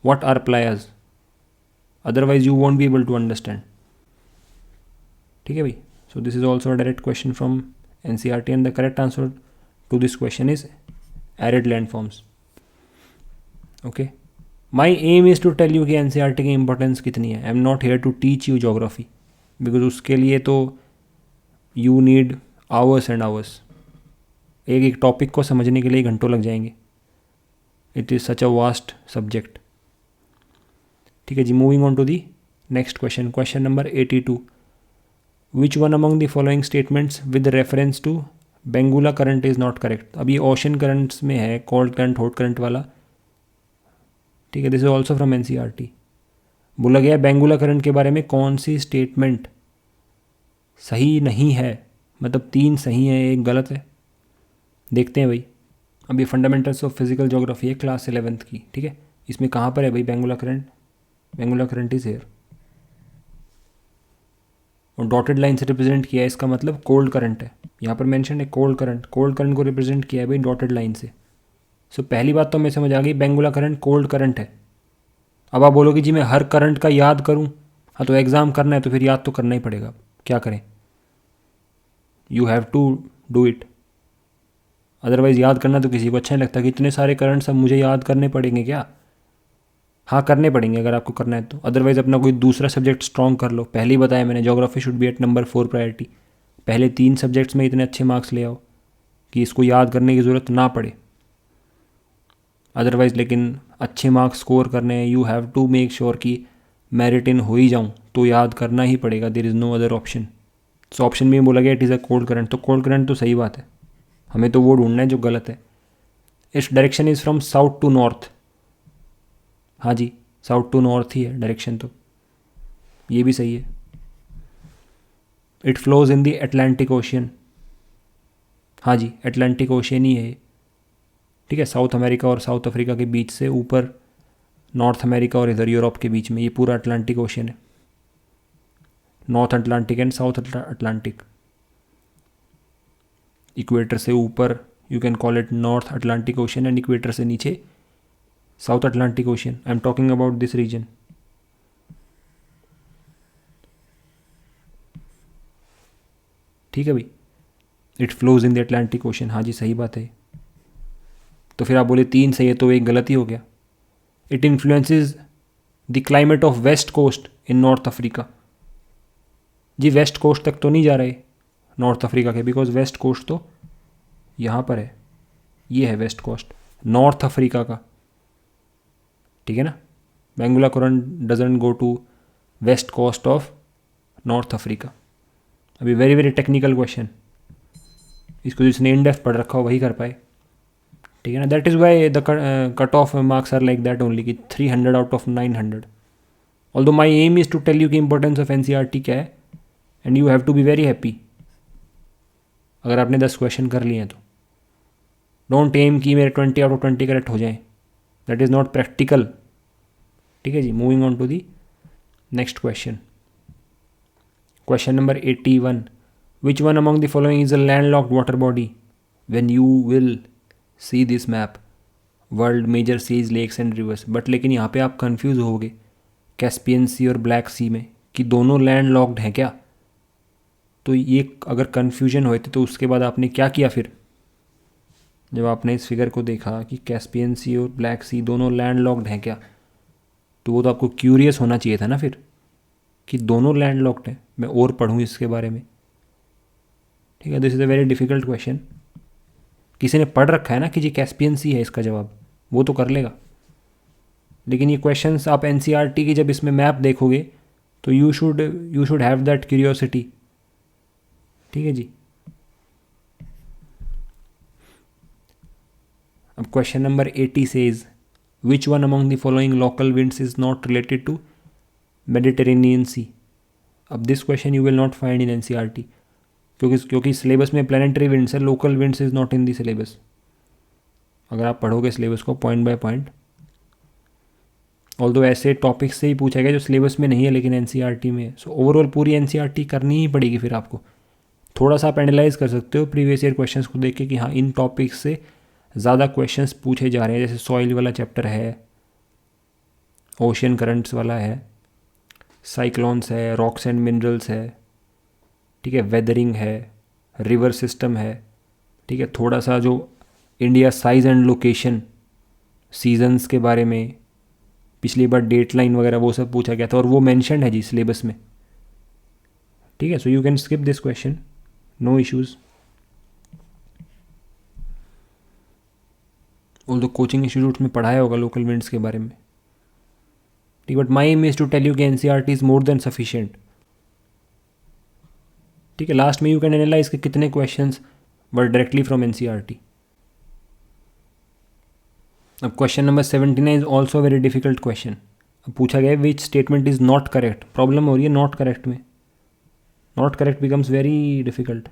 what are playas, otherwise you won't be able to understand. ठीक है भाई. So this is also a direct question from NCERT and the correct answer to this question is arid landforms. Okay, my aim is to tell you कि NCERT की importance कितनी है. I am not here to teach you geography because उसके लिए तो you need hours and hours. एक एक topic को समझने के लिए घंटों लग जाएंगे. It is such a vast subject. ठीक है जी. Moving on to the next question. Question number 82. Which one among the following statements with reference to Benguela current is not correct. अब ये ओशन करंट्स में है, कोल्ड करंट हॉट करंट वाला. ठीक है, this is also from NCERT. बोला गया Benguela current के बारे में कौन सी स्टेटमेंट सही नहीं है. मतलब 3 सही है, 1 गलत है. देखते हैं भाई. अब ये फंडामेंटल्स ऑफ फिजिकल ज्योग्राफी है क्लास 11th की. ठीक है, इसमें कहाँ पर है भाई Benguela current. Benguela current is here और डॉटेड लाइन से रिप्रेजेंट किया है, इसका मतलब कोल्ड करंट है. यहाँ पर मेंशन है कोल्ड करंट. कोल्ड करंट को रिप्रेजेंट किया है भाई डॉटेड लाइन से. सो पहली बात तो हमें समझ आ गई, बेंगुला करंट कोल्ड करंट है. अब आप बोलोगे जी मैं हर करंट का याद करूँ. हाँ, तो एग्ज़ाम करना है तो फिर याद तो करना ही पड़ेगा. क्या करें, you have to do it. Otherwise याद करना तो किसी को अच्छा नहीं लगता कि इतने सारे करंट सब मुझे याद करने पड़ेंगे क्या. हाँ, करने पड़ेंगे अगर आपको करना है तो. अदरवाइज़ अपना कोई दूसरा सब्जेक्ट स्ट्रॉन्ग कर लो. पहले ही बताया मैंने, geography should be at number 4 priority. पहले 3 सब्जेक्ट्स में इतने अच्छे मार्क्स ले आओ कि इसको याद करने की ज़रूरत ना पड़े. अदरवाइज़ लेकिन अच्छे मार्क्स स्कोर करने हैं, you have to make sure कि मेरिट इन हो ही जाऊँ, तो याद करना ही पड़ेगा. There is no other option. So option में बोला गया it is a cold current. तो कोल्ड करंट तो सही बात है, हमें तो वो ढूंढना है जो गलत है. Its direction is from south to north. हाँ जी, साउथ टू नॉर्थ ही है डायरेक्शन, तो ये भी सही है. It flows in the Atlantic Ocean. हाँ जी, एटलांटिक ओशियन ही है. ठीक है, साउथ अमेरिका और साउथ अफ्रीका के बीच से ऊपर नॉर्थ अमेरिका और इधर यूरोप के बीच में ये पूरा अटलांटिक ओशियन है. North Atlantic and South Atlantic. Equator से ऊपर you can call it North Atlantic Ocean and equator से नीचे South Atlantic Ocean. I am talking about this region. ठीक है भाई, it flows in the Atlantic Ocean. हाँ जी, सही बात है. तो फिर आप बोले 3 सही है तो एक गलत ही हो गया. It influences the climate of west coast in North Africa. जी वेस्ट कोस्ट तक तो नहीं जा रहे नॉर्थ अफ्रीका के, बिकॉज वेस्ट कोस्ट तो यहाँ पर है, ये है वेस्ट कोस्ट नॉर्थ अफ्रीका का. ठीक है ना, Benguela current doesn't go to west coast of North Africa. अभी वेरी वेरी टेक्निकल क्वेश्चन, इसको जिसने इन डेप्थ पढ़ रखा हो वही कर पाए. ठीक है ना, that is why the cut off marks are like that only, कि 300 out of 900. Although my aim is to tell you कि इंपॉर्टेंस ऑफ NCERT क्या है, and you have to be very happy अगर आपने 10 क्वेश्चन कर लिए हैं तो. डोंट एम कि मेरे 20 आउट ऑफ 20 करेक्ट हो जाएं. That is not practical. ठीक है जी. Moving on to the next question. Question number 81. Which one among the following is a landlocked water body. When you will see this map, world major seas lakes and rivers. But लेकिन यहाँ पे आप confuse होगे Caspian सी और black सी में कि दोनों land locked हैं क्या. तो ये अगर कन्फ्यूजन हुए थे तो उसके बाद आपने क्या किया फिर. जब आपने इस फिगर को देखा कि कैस्पियन सी और ब्लैक सी दोनों लैंडलॉक्ड हैं क्या, तो वो तो आपको क्यूरियस होना चाहिए था ना फिर कि दोनों लैंडलॉक्ड हैं, मैं और पढ़ूँ इसके बारे में। ठीक है, this is a very difficult question. किसी ने पढ़ रखा है ना कि जी कैस्पियन सी है इसका जवाब, वो तो कर लेगा। लेकिन ये क्वेश्चंस आप एनसीईआरटी की जब इसमें मैप देखोगे तो you should have that curiosity. ठीक है जी। अब question number 80 says which one among the following local winds is not related to Mediterranean Sea. अब this question you will not find in NCERT क्योंकि सिलेबस में planetary winds है, local winds is not in the syllabus. अगर आप पढ़ोगे syllabus को point by point, although ऐसे topics से ही पूछा गया जो सिलेबस में नहीं है लेकिन एनसीईआरटी में है। सो ओवरऑल पूरी एनसीईआरटी करनी ही पड़ेगी फिर आपको। थोड़ा सा आप एनालाइज कर सकते हो प्रीवियस ईयर क्वेश्चंस को देख के कि हाँ इन टॉपिक्स से ज़्यादा क्वेश्चंस पूछे जा रहे हैं, जैसे सॉइल वाला चैप्टर है, ओशियन करंट्स वाला है, साइक्लोन्स है, रॉक्स एंड मिनरल्स है, ठीक है, वेदरिंग है, रिवर सिस्टम है, ठीक है, थोड़ा सा जो India size and location, seasons के बारे में पिछली बार डेट लाइन वगैरह वो सब पूछा गया था और वो मेंशन है जी सिलेबस में। ठीक है, so you can skip this question, no issues. Although coaching institute में पढ़ाया होगा लोकल विंड्स के बारे में। ठीक, but my aim is to tell you कि NCERT is more than sufficient. ठीक है, लास्ट में यू कैन एनालाइज कि कितने questions were directly from NCERT. अब question number 79 is also very difficult question. अब पूछा गया which statement is not correct. Problem हो रही है नॉट करेक्ट में। Not correct becomes very difficult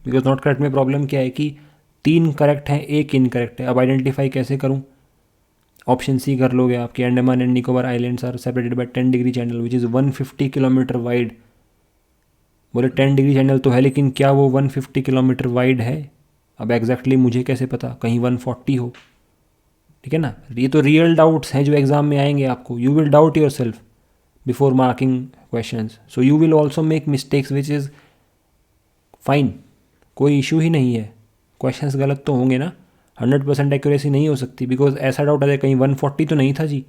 because not correct में प्रॉब्लम क्या है कि 3 करेक्ट हैं, 1 इनकरेक्ट है। अब आइडेंटिफाई कैसे करूँ? ऑप्शन सी कर लोगे आपके Andaman and Nicobar islands are separated by 10 degree channel which is 150 kilometre wide. बोले 10 डिग्री चैनल तो है लेकिन क्या वो 150 किलोमीटर वाइड है? अब एग्जैक्टली मुझे कैसे पता, कहीं 140 हो। ठीक है ना, ये तो रियल डाउट्स हैं जो एग्जाम में आएंगे आपको। You will doubt your self before marking questions, so you will also make mistakes which is fine, कोई इशू ही नहीं है। क्वेश्चंस गलत तो होंगे ना, 100% एक्यूरेसी नहीं हो सकती बिकॉज ऐसा डाउट आ जाए कहीं 140 तो नहीं था जी।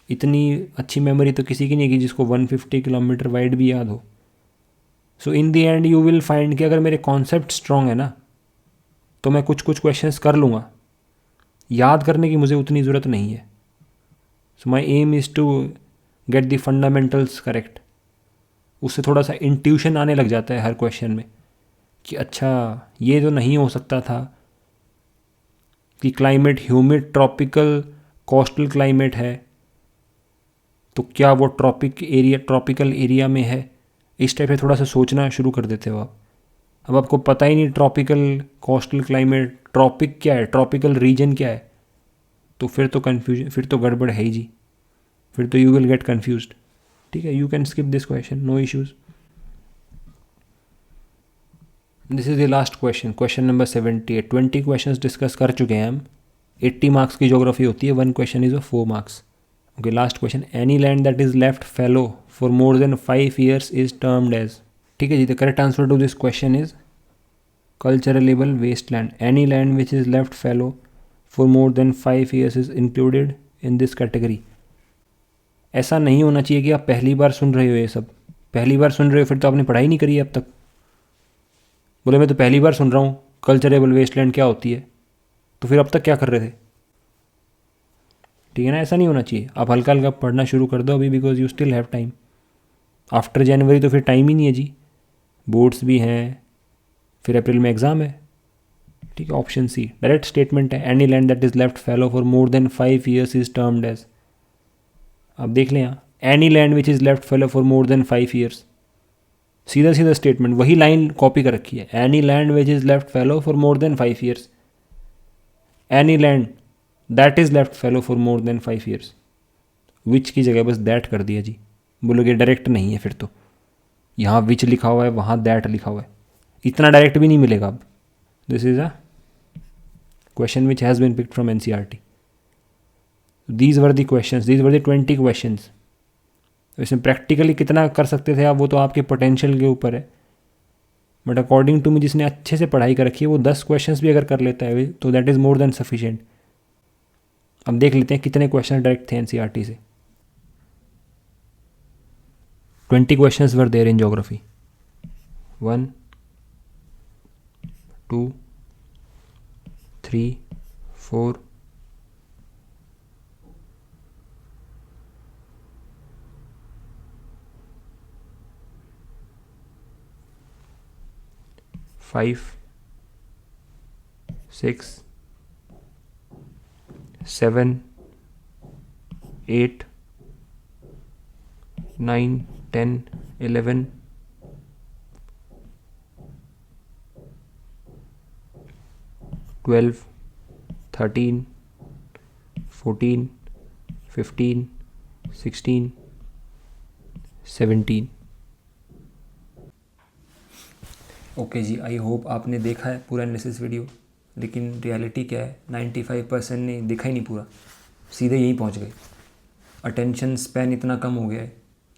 इतनी अच्छी मेमोरी तो किसी की नहीं कि जिसको 150 किलोमीटर वाइड भी याद हो। सो इन दी एंड यू विल फाइंड कि अगर मेरे कॉन्सेप्ट स्ट्रॉन्ग है ना तो मैं कुछ कुछ क्वेश्चंस कर लूँगा, याद करने की मुझे उतनी ज़रूरत नहीं है। So my aim is to get the fundamentals correct. उससे थोड़ा सा इंट्यूशन आने लग जाता है हर क्वेश्चन में कि अच्छा ये तो नहीं हो सकता था कि climate humid tropical coastal climate है तो क्या वो ट्रॉपिकल एरिया में है। इस टाइप से थोड़ा सा सोचना शुरू कर देते हो आप। अब आपको पता ही नहीं ट्रॉपिकल कोस्टल क्लाइमेट, ट्रॉपिक क्या है, ट्रॉपिकल रीजन क्या है, तो फिर तो कन्फ्यूजन, फिर तो गड़बड़ है ही जी, फिर तो यू विल गेट कन्फ्यूज्ड। ठीक है, you can skip this question, no issues. This is the last question, question number 78। 20 question discuss कर चुके हैं हम। 80 मार्क्स की ज्योग्राफी होती है, 1 question is of 4 marks. Okay, last question, any land that is left fallow for more than 5 years is termed as. ठीक है जी, the correct answer to this question is culturable waste land. Any land which is left fallow for more than 5 years is included in this category. ऐसा नहीं होना चाहिए कि आप पहली बार सुन रहे हो ये सब। पहली बार सुन रहे हो फिर तो आपने पढ़ाई नहीं करी है अब तक। बोले मैं तो पहली बार सुन रहा हूँ कल्चरेबल वेस्टलैंड क्या होती है, तो फिर अब तक क्या कर रहे थे? ठीक है ना, ऐसा नहीं होना चाहिए। आप हल्का हल्का पढ़ना शुरू कर दो अभी because you still have time. After जनवरी तो फिर टाइम ही नहीं है जी, बोर्ड्स भी हैं, फिर अप्रैल में एग्ज़ाम है। ठीक है, ऑप्शन सी डायरेक्ट स्टेटमेंट है, any land that is left fallow for more than 5 years is termed as. आप देख लें यहाँ, any land which is left fallow for more than 5 years, सीधा सीधा स्टेटमेंट, वही लाइन कॉपी कर रखी है। Any land which is left fallow for more than 5 years, any land that is left fallow for more than 5 years। Which की जगह बस that कर दिया जी। बोलोगे डायरेक्ट नहीं है फिर तो, यहाँ विच लिखा हुआ है वहाँ दैट लिखा हुआ है, इतना डायरेक्ट भी नहीं मिलेगा अब। This is a question which has been picked from NCERT. These were the questions, these were the 20 questions. इसमें प्रैक्टिकली कितना कर सकते थे आप, वो तो आपके पोटेंशियल के ऊपर है। बट अकॉर्डिंग टू मी जिसने अच्छे से पढ़ाई कर रखी है वो 10 क्वेश्चंस भी अगर कर लेता है तो that is more than sufficient. अब देख लेते हैं कितने क्वेश्चन डायरेक्ट थे एनसीईआरटी से। 20 questions were there in geography. 1 2 3 4 5 6 7 8 9 10 11 12 13 14 15 16 17। Okay ji, I hope आपने देखा है पूरा एनालिसिस वीडियो, लेकिन रियलिटी क्या है 95% ने देखा ही नहीं पूरा, सीधे यहीं पहुंच गए। अटेंशन स्पैन इतना कम हो गया है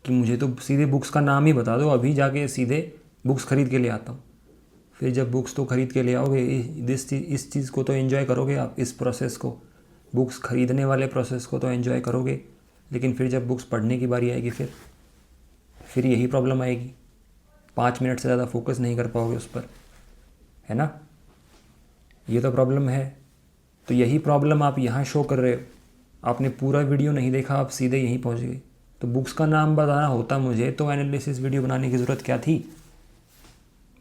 कि मुझे तो सीधे बुक्स का नाम ही बता दो, अभी जाके सीधे बुक्स ख़रीद के ले आता हूँ। फिर जब बुक्स तो ख़रीद के ले आओगे, इस चीज़ को तो एंजॉय करोगे आप, इस प्रोसेस को, बुक्स ख़रीदने वाले प्रोसेस को तो एंजॉय करोगे, लेकिन फिर जब बुक्स पढ़ने की बारी आएगी फिर यही प्रॉब्लम आएगी। 5 मिनट से ज़्यादा फोकस नहीं कर पाओगे उस पर, है ना। ये तो प्रॉब्लम है। तो यही प्रॉब्लम आप यहाँ शो कर रहे हो। आपने पूरा वीडियो नहीं देखा, आप सीधे यहीं पहुँच गए। तो बुक्स का नाम बताना होता मुझे तो एनालिसिस वीडियो बनाने की ज़रूरत क्या थी।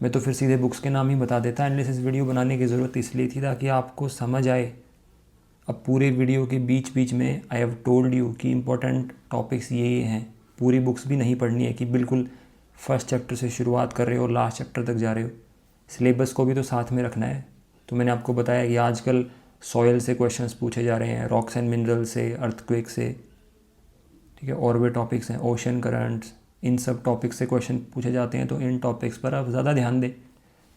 मैं तो फिर सीधे बुक्स के नाम ही बता देता। एनालिसिस वीडियो बनाने की ज़रूरत इसलिए थी ताकि आपको समझ आए। अब पूरे वीडियो के बीच बीच में आई हैव टोल्ड यू कि इम्पोर्टेंट टॉपिक्स ये हैं। पूरी बुक्स भी नहीं पढ़नी है कि बिल्कुल फर्स्ट चैप्टर से शुरुआत कर रहे हो लास्ट चैप्टर तक जा रहे हो। सिलेबस को भी तो साथ में रखना है। तो मैंने आपको बताया कि आजकल सॉयल से क्वेश्चंस पूछे जा रहे हैं, रॉक्स एंड मिनरल से, अर्थक्वेक से, ठीक है, और भी टॉपिक्स हैं, ओशन करंट्स, इन सब टॉपिक्स से क्वेश्चन पूछे जाते हैं। तो इन टॉपिक्स पर आप ज़्यादा ध्यान दें।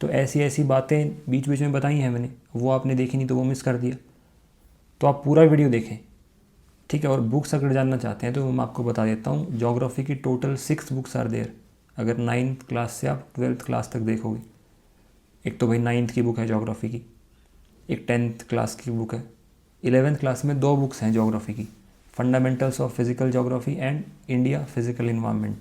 तो ऐसी ऐसी बातें बीच बीच में बताई हैं मैंने, वो आपने देखी नहीं तो वो मिस कर दिया। तो आप पूरा वीडियो देखें, ठीक है। और बुक्स अगर जानना चाहते हैं तो मैं आपको बता देता हूँ, ज्योग्राफी की टोटल 6 बुक्स आर देयर। अगर 9th क्लास से आप 12th क्लास तक देखोगे, एक तो भाई 9th की बुक है ज्योग्राफी की, एक 10th क्लास की बुक है, 11th क्लास में 2 बुक्स हैं ज्योग्राफी की, fundamentals of physical geography and India physical environment.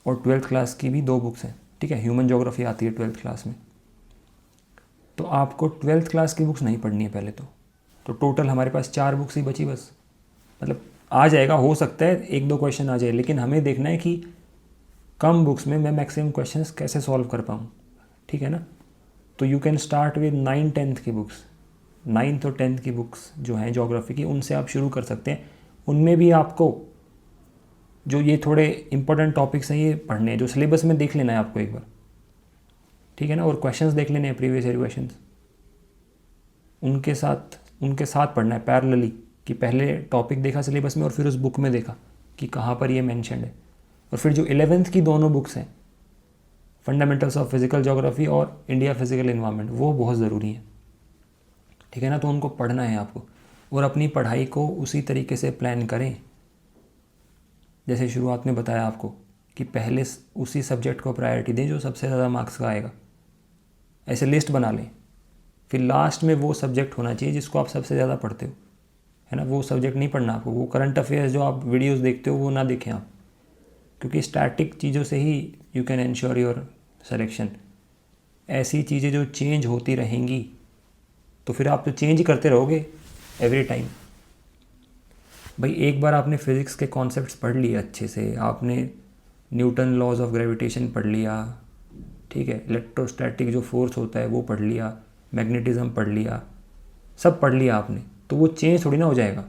और 12th क्लास की भी 2 बुक्स हैं, ठीक है। ह्यूमन ज्योग्राफी आती है 12th क्लास में। तो आपको 12th क्लास की बुक्स नहीं पढ़नी है पहले तो टोटल हमारे पास 4 बुक्स ही बची बस। मतलब आ जाएगा, हो सकता है 1-2 क्वेश्चन आ जाए, लेकिन हमें देखना है कि कम बुक्स में मैं मैक्सिमम क्वेश्चंस कैसे सॉल्व कर पाऊँ, ठीक है ना। तो you can start with 9-10th की बुक्स। 9th और 10th की बुक्स जो हैं ज्योग्राफी की, उनसे आप शुरू कर सकते हैं। उनमें भी आपको जो ये थोड़े इंपॉर्टेंट टॉपिक्स हैं ये पढ़ने हैं, जो सिलेबस में देख लेना है आपको एक बार, ठीक है ना। और क्वेश्चंस देख लेने हैं, प्रीवियस ईयर क्वेश्चंस, उनके साथ पढ़ना है पैरेलली, कि पहले टॉपिक देखा सिलेबस में और फिर उस बुक में देखा कि कहाँ पर ये मेंशन्ड है। और फिर जो 11th की दोनों बुक्स हैं, फंडामेंटल्स ऑफ फिजिकल ज्योग्राफी और इंडिया फिजिकल इन्वायरमेंट, वो बहुत ज़रूरी हैं, ठीक है ना। तो उनको पढ़ना है आपको, और अपनी पढ़ाई को उसी तरीके से प्लान करें जैसे शुरुआत में बताया आपको, कि पहले उसी सब्जेक्ट को प्रायोरिटी दें जो सबसे ज़्यादा मार्क्स का आएगा। ऐसे लिस्ट बना लें, फिर लास्ट में वो सब्जेक्ट होना चाहिए जिसको आप सबसे ज़्यादा पढ़ते हो, है ना। वो सब्जेक्ट नहीं पढ़ना आपको। वो करंट अफेयर्स जो आप वीडियोस देखते हो वो ना देखें आप, क्योंकि स्टैटिक चीज़ों से ही you can ensure your selection. ऐसी चीज़ें जो चेंज होती रहेंगी तो फिर आप तो चेंज ही करते रहोगे एवरी टाइम। भाई एक बार आपने फिज़िक्स के कॉन्सेप्ट्स पढ़ लिए अच्छे से, आपने न्यूटन लॉज ऑफ ग्रेविटेशन पढ़ लिया, ठीक है, इलेक्ट्रोस्टैटिक जो फोर्स होता है वो पढ़ लिया, मैग्नेटिज्म पढ़ लिया, सब पढ़ लिया आपने, तो वो चेंज थोड़ी ना हो जाएगा।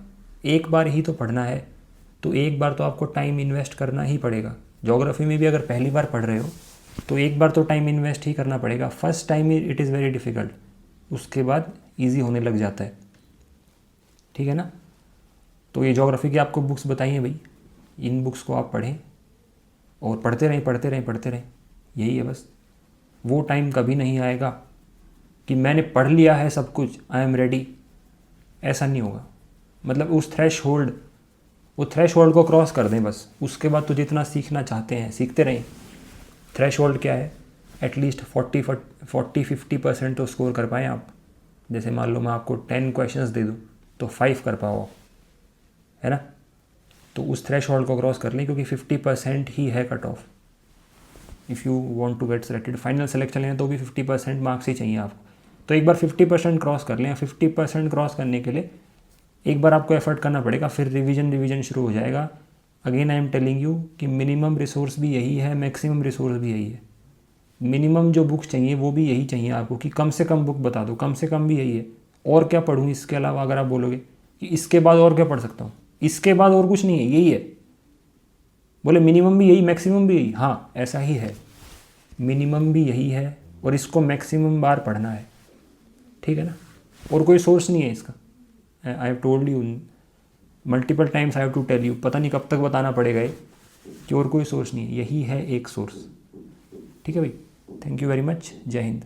एक बार ही तो पढ़ना है, तो एक बार तो आपको टाइम इन्वेस्ट करना ही पड़ेगा। ज्योग्राफी में भी अगर पहली बार पढ़ रहे हो तो एक बार तो टाइम इन्वेस्ट ही करना पड़ेगा। First time it is very difficult, उसके बाद ईजी होने लग जाता है, ठीक है ना। तो ये ज्योग्राफी की आपको बुक्स बताई हैं भाई, इन बुक्स को आप पढ़ें और पढ़ते रहें। यही है बस। वो टाइम कभी नहीं आएगा कि मैंने पढ़ लिया है सब कुछ, आई एम रेडी, ऐसा नहीं होगा। मतलब वो थ्रेशोल्ड को क्रॉस कर दें बस, उसके बाद तो जितना सीखना चाहते हैं सीखते रहें। थ्रेशोल्ड क्या है? एटलीस्ट 40-50% तो स्कोर कर पाएँ आप। जैसे मान लो मैं आपको 10 क्वेश्चंस दे दूँ तो 5 कर पाओ, है ना। तो उस थ्रेशोल्ड को क्रॉस कर लें, क्योंकि 50% ही है cut off. If you want to get selected, final selection लें तो भी 50% मार्क्स ही चाहिए आपको। तो एक बार 50% क्रॉस कर लें। 50% क्रॉस करने के लिए एक बार आपको एफर्ट करना पड़ेगा, फिर रिवीजन शुरू हो जाएगा। Again I am telling you कि मिनिमम रिसोर्स भी यही है, मैक्सिमम रिसोर्स भी यही है। मिनिमम जो बुक्स चाहिए वो भी यही चाहिए आपको, कि कम से कम बुक बता दो, कम से कम भी यही है। और क्या पढ़ूँ इसके अलावा? अगर आप बोलोगे कि इसके बाद और क्या पढ़ सकता हूँ, इसके बाद और कुछ नहीं है, यही है, बोले मिनिमम भी यही, मैक्सिमम भी यही, हाँ ऐसा ही है। मिनिमम भी यही है और इसको मैक्सिमम बार पढ़ना है, ठीक है ना। और कोई सोर्स नहीं है इसका। I have told you multiple times, I have to tell you, पता नहीं कब तक बताना पड़ेगा ये, कि और कोई सोर्स नहीं है, यही है एक सोर्स। ठीक है भाई, थैंक यू वेरी मच, जय हिंद।